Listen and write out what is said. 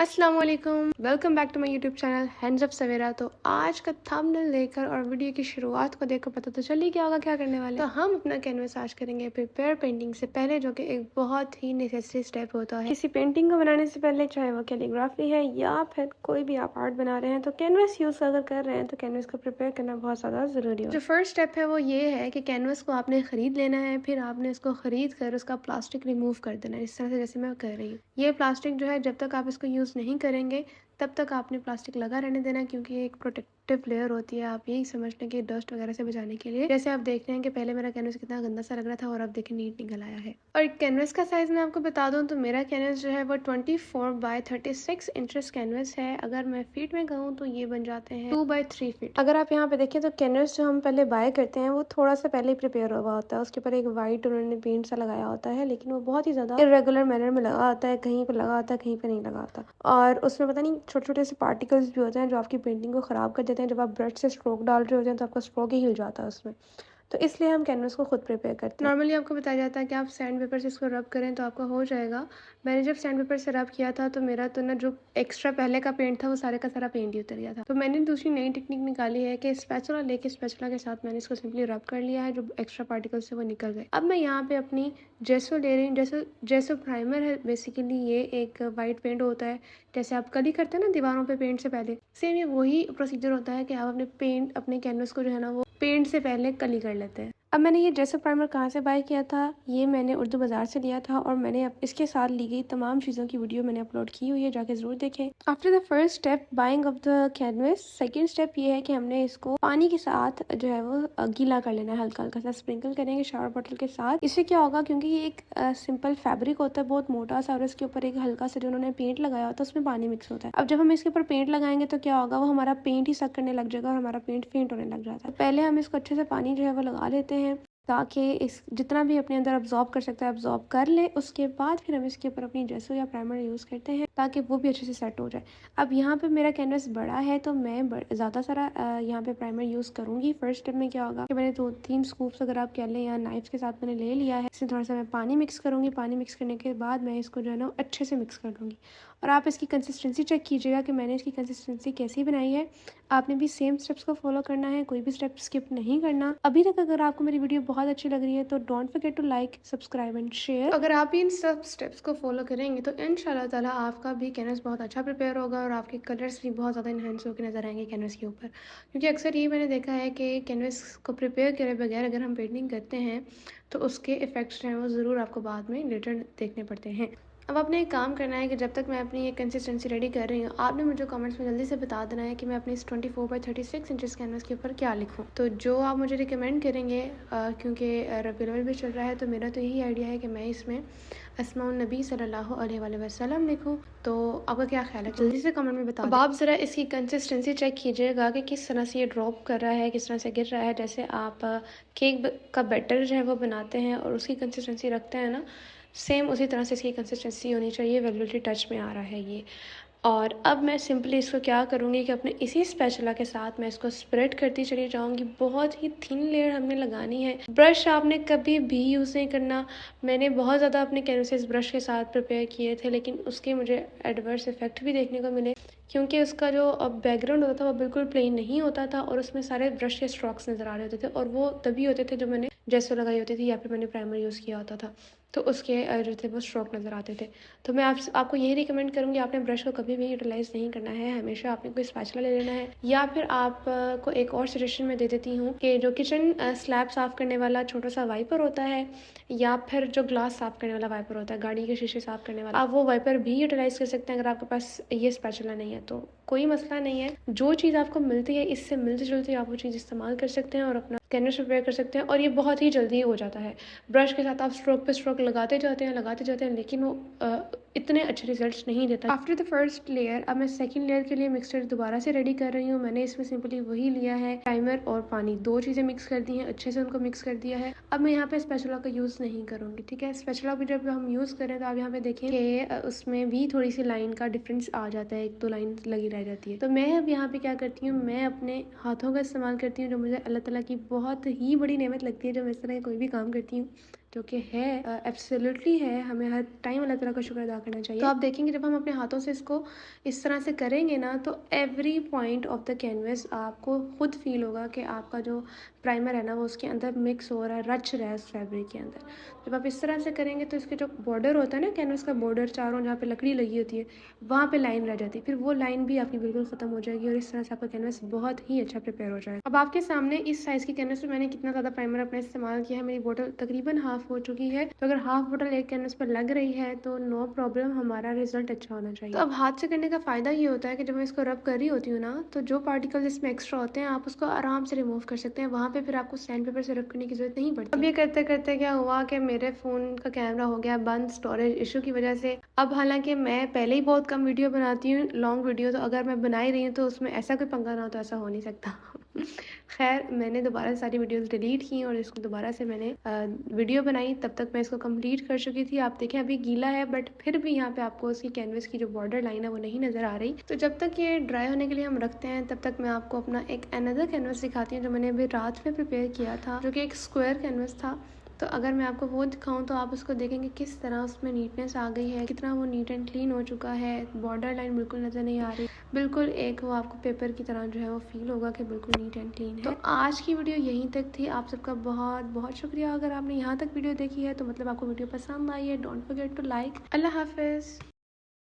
अस्सलाम वालेकुम, welcome back to my YouTube channel hands up Savera. तो आज का थंबनेल देखकर और वीडियो की शुरुआत को देखकर पता तो चल ही गया होगा क्या करने वाले। तो हम अपना कैनवस आज करेंगे प्रिपेयर पेंटिंग से पहले, जो कि एक बहुत ही नेसेसरी स्टेप होता है किसी पेंटिंग को बनाने से पहले, चाहे वो कैलीग्राफी है या फिर कोई भी आप आर्ट बना रहे हैं। तो कैनवस यूज अगर कर रहे हैं तो कैनवस को प्रिपेयर करना बहुत ज़्यादा ज़रूरी है। जो फर्स्ट स्टेप है वो ये है कि कैनवस को आपने खरीद लेना है, फिर आपने इसको खरीद कर उसका प्लास्टिक रिमूव कर देना है, इस तरह से जैसे मैं कर रही हूँ। ये प्लास्टिक जो है जब तक आप इसको यूज़ नहीं करेंगे तब तक आपने प्लास्टिक लगा रहने देना, क्योंकि ये एक प्रोटेक्टिव लेयर होती है। आप यही समझ लें कि डस्ट वगैरह से बचाने के लिए। जैसे आप देख रहे हैं कि पहले मेरा कैनवस कितना गंदा सा लग रहा था और अब देखिए नीट निकल आया है। और कैनवस का साइज मैं आपको बता दूं तो मेरा कैनवस जो है वो 24 बाय 36 इंचेस कैनवस है। अगर मैं फीट में कहूँ तो ये बन जाते हैं 2 बाय 3 फीट। अगर आप यहाँ पे देखें तो कैनवस जो हम पहले बाय करते हैं वो थोड़ा सा पहले प्रिपेयर हुआ होता है, उसके ऊपर एक वाइट उन्होंने पेंट सा लगाया होता है, लेकिन वो बहुत ही ज्यादा इरेगुलर मैनर में लगा होता है, कहीं पे लगा होता है कहीं पे नहीं लगा होता। और उसमें पता नहीं छोटे छोटे से पार्टिकल्स भी होते हैं जो आपकी पेंटिंग को ख़राब कर देते हैं। जब आप ब्रश से स्ट्रोक डाल रहे होते हैं तो आपका स्ट्रोक ही हिल जाता है उसमें। तो इसलिए हम कैनवस को खुद प्रिपेयर करते हैं। नॉर्मली आपको बताया जाता है कि आप सैंड पेपर से इसको रब करें तो आपका हो जाएगा। मैंने जब सैंड पेपर से रब किया था तो मेरा तो ना जो एक्स्ट्रा पहले का पेंट था वो सारे का सारा पेंट ही उतर गया था। तो मैंने दूसरी नई टेक्निक निकाली है कि स्पैचुला लेके स्पैचुला के साथ मैंने इसको सिंपली रब कर लिया है, जो एक्स्ट्रा पार्टिकल्स थे वो निकल गए। अब मैं यहाँ पे अपनी जेसो ले रही हूँ। जेसो प्राइमर है बेसिकली, ये एक वाइट पेंट होता है। जैसे आप कली करते हैं ना दीवारों पे पेंट से पहले, सेम ये वही प्रोसीजर होता है कि आप अपने कैनवस को जो है ना वो पेंट से पहले कली कर लेते हैं। अब मैंने ये जेसो प्राइमर कहाँ से बाय किया था, ये मैंने उर्दू बाजार से लिया था और मैंने इसके साथ ली गई तमाम चीज़ों की वीडियो मैंने अपलोड की हुई है, जाके ज़रूर देखें। After the first step buying of the canvas, second step ये है कि हमने इसको पानी के साथ जो है वो गीला कर लेना है, हल्का हल्का सा स्प्रिंकल करेंगे शावर बॉटल के साथ। इससे क्या होगा, क्योंकि ये एक सिंपल फैब्रिक होता है बहुत मोटा सा और इसके ऊपर एक हल्का सा जो उन्होंने पेंट लगाया होता है उसमें पानी मिक्स होता है। अब जब हम इसके ऊपर पेंट लगाएंगे तो क्या होगा, वो हमारा पेंट ही सक करने लग जाएगा और हमारा पेंट फेंट होने लग जाता है। पहले हम इसको अच्छे से पानी जो है वो लगा लेते हैं ताकि इस जितना भी अपने अंदर अब्जॉर्ब कर सकता है अब्जॉर्ब कर ले। उसके बाद फिर हम इसके ऊपर अपनी जेसो या प्राइमर यूज़ करते हैं ताकि वो भी अच्छे से सेट हो जाए। अब यहाँ पे मेरा कैनवस बड़ा है तो मैं ज़्यादा सारा यहाँ पे प्राइमर यूज़ करूँगी। फर्स्ट स्टेप में क्या होगा कि मैंने 2-3 स्कूप्स अगर आप कह लें या नाइफ के साथ मैंने ले लिया है। इसमें थोड़ा सा मैं पानी मिक्स करूँगी। पानी मिक्स करने के बाद मैं इसको जो है ना अच्छे से मिक्स कर लूँगी। और आप इसकी कंसिस्टेंसी चेक कीजिएगा कि मैंने इसकी कंसिस्टेंसी कैसी बनाई है। आपने भी सेम स्टेप्स को फॉलो करना है, कोई भी स्टेप स्किप नहीं करना। अभी तक अगर आपको मेरी वीडियो बहुत अच्छी लग रही है तो don't forget to like, subscribe and share. अगर आप इन सब स्टेप्स को फॉलो करेंगे तो इंशाल्लाह ताला आपका भी कैनवस बहुत अच्छा प्रिपेयर होगा और आपके कलर्स भी बहुत ज़्यादा इन्हेंस होकर नजर आएंगे कैनवस के ऊपर। क्योंकि अक्सर ये मैंने देखा है कि कैनवस को प्रिपेयर करे बगैर अगर हम पेंटिंग करते हैं तो उसके इफ़ेक्ट्स हैं वो ज़रूर आपको बाद में लेटर देखने पड़ते हैं। अब आपने एक काम करना है कि जब तक मैं अपनी ये कंसिस्टेंसी रेडी कर रही हूँ, आपने मुझे कमेंट्स में जल्दी से बता देना है कि मैं अपनी इस 24 बाय 36 इंचेस कैनवस के ऊपर क्या लिखूँ। तो जो आप मुझे रिकमेंड करेंगे, क्योंकि रबीउल अव्वल भी चल रहा है, तो मेरा तो यही आइडिया है कि मैं इसमें अस्माउन नबी सल्लल्लाहु अलैहि वसल्लम लिखूँ। तो आपका क्या ख्याल है, जल्दी से कमेंट में बता। अब आप ज़रा इसकी कंसिस्टेंसी चेक कीजिएगा कि किस तरह से ये ड्रॉप कर रहा है, किस तरह से गिर रहा है। जैसे आप केक का बैटर जो है वो बनाते हैं और उसकी कंसिस्टेंसी रखते हैं ना, सेम उसी तरह से इसकी कंसिस्टेंसी होनी चाहिए। वेलवेटी टच में आ रहा है ये। और अब मैं सिंपली इसको क्या करूँगी कि अपने इसी स्पैचुला के साथ मैं इसको स्प्रेड करती चली जाऊँगी। बहुत ही थिन लेयर हमने लगानी है। ब्रश आपने कभी भी यूज़ नहीं करना। मैंने बहुत ज़्यादा अपने कैनवसेस ब्रश के साथ प्रिपेयर किए थे, लेकिन उसके मुझे एडवर्स इफेक्ट भी देखने को मिले, क्योंकि उसका जो बैकग्राउंड होता था वो बिल्कुल प्लेन नहीं होता था और उसमें सारे ब्रश के स्ट्रोक्स नज़र आ रहे होते थे, और वो तभी होते थे जो मैंने जेसो लगाई होती थी या फिर मैंने प्राइमर यूज़ किया होता था, तो उसके जो थे वो स्ट्रोक नज़र आते थे। तो मैं आपको यही रिकमेंड करूँगी, आपने ब्रश को कभी भी यूटिलाइज़ नहीं करना है। हमेशा आपने कोई स्पैचुला ले लेना है, या फिर आपको एक और सजेशन मैं दे देती हूँ कि जो किचन स्लैब साफ़ करने वाला छोटा सा वाइपर होता है, या फिर जो ग्लास साफ़ करने वाला वाइपर होता है, गाड़ी के शीशे साफ़ करने वाला, आप वो वाइपर भी यूटिलाइज़ कर सकते हैं। अगर आपके पास ये स्पैचुला नहीं है तो कोई मसला नहीं है। जो चीज़ आपको मिलती है इससे मिलती जुलती आप वो चीज़ इस्तेमाल कर सकते हैं और अपना कैनवस प्रिपेयर कर सकते हैं, और ये बहुत ही जल्दी हो जाता है। ब्रश के साथ आप स्ट्रोक पे स्ट्रोक लगाते जाते हैं, लेकिन वो इतने अच्छे रिजल्ट्स नहीं देता। आफ्टर द फर्स्ट लेयर अब मैं सेकंड लेयर के लिए मिक्सचर दोबारा से रेडी कर रही हूँ। मैंने इसमें सिंपली वही लिया है, प्राइमर और पानी, दो चीज़ें मिक्स कर दी हैं, अच्छे से उनको मिक्स कर दिया है। अब मैं यहाँ पे स्पैचुला का यूज़ नहीं करूँगी, ठीक है। स्पैचुला भी जब हम यूज़ करें तो आप यहाँ पे देखें कि उसमें भी थोड़ी सी लाइन का डिफरेंस आ जाता है, एक दो लाइन लगी रह जाती है। तो मैं अब यहाँ पे क्या करती हूँ, मैं अपने हाथों का इस्तेमाल करती हूँ, जो मुझे अल्लाह ताला की बहुत ही बड़ी नेमत लगती है, जो मैं इस तरह कोई भी काम करती हूँ। जो कि है एब्सोल्युटली है, हमें हर टाइम अल्लाह ताला का शुक्र अदा करना चाहिए। तो आप देखेंगे जब हम अपने हाथों से इसको इस तरह से करेंगे ना, तो every point of the canvas आपको खुद फील होगा कि आपका जो प्राइमर है ना वो उसके अंदर मिक्स हो रहा है, रच रहा है उस फैब्रिक के अंदर। जब आप इस तरह से करेंगे तो इसके जो बॉर्डर होता है ना, कैनवस का बॉर्डर चारों जहाँ पे लकड़ी लगी होती है वहाँ पे लाइन रह जाती है, फिर वो लाइन भी आपकी बिल्कुल ख़त्म हो जाएगी और इस तरह से आपका कैनवस बहुत ही अच्छा प्रिपेयर हो जाएगा। अब आपके सामने इस साइज़ की कैनवस में मैंने कितना ज़्यादा प्राइमर अपना इस्तेमाल किया है। मेरी बोतल तकरीबन हाफ हो चुकी है, तो अगर हाफ बोतल एक कैनवस पर लग रही है तो नो प्रॉब्लम, हमारा रिजल्ट अच्छा होना चाहिए। तो अब हाथ से करने का फ़ायदा ये होता है कि जब मैं इसको रब कर रही होती हूँ ना, तो जो पार्टिकल इसमें एक्स्ट्रा होते हैं आप उसको आराम से रिमूव कर सकते हैं, वहाँ पे फिर आपको सैंड पेपर से रब करने की जरूरत नहीं पड़ती। अब ये करते करते क्या हुआ कि मेरे फ़ोन का कैमरा हो गया बंद स्टोरेज इशू की वजह से। अब हालांकि मैं पहले ही बहुत कम वीडियो बनाती हूँ, लॉन्ग वीडियो, तो अगर मैं बना ही रही हूँ तो उसमें ऐसा कोई पंगा ना हो तो ऐसा हो नहीं सकता। खैर मैंने दोबारा से सारी वीडियोस डिलीट की और इसको दोबारा से मैंने वीडियो बनाई, तब तक मैं इसको कंप्लीट कर चुकी थी। आप देखें अभी गीला है बट फिर भी यहाँ पे आपको उसकी कैनवस की जो बॉर्डर लाइन है वो नहीं नज़र आ रही। तो जब तक ये ड्राई होने के लिए हम रखते हैं तब तक मैं आपको अपना एक अनदर कैनवस दिखाती हूँ जो मैंने अभी रात में प्रिपेयर किया था, जो कि एक स्क्वायर कैनवस था। तो अगर मैं आपको वो दिखाऊं तो आप उसको देखेंगे किस तरह उसमें नीटनेस आ गई है, कितना वो नीट एंड क्लीन हो चुका है, बॉर्डर लाइन बिल्कुल नज़र नहीं आ रही, बिल्कुल एक वो आपको पेपर की तरह जो है वो फील होगा कि बिल्कुल नीट एंड क्लीन है। तो आज की वीडियो यहीं तक थी। आप सबका बहुत बहुत शुक्रिया। अगर आपने यहाँ तक वीडियो देखी है तो मतलब आपको वीडियो पसंद आई है। Don't forget to like. अल्लाह हाफिज़।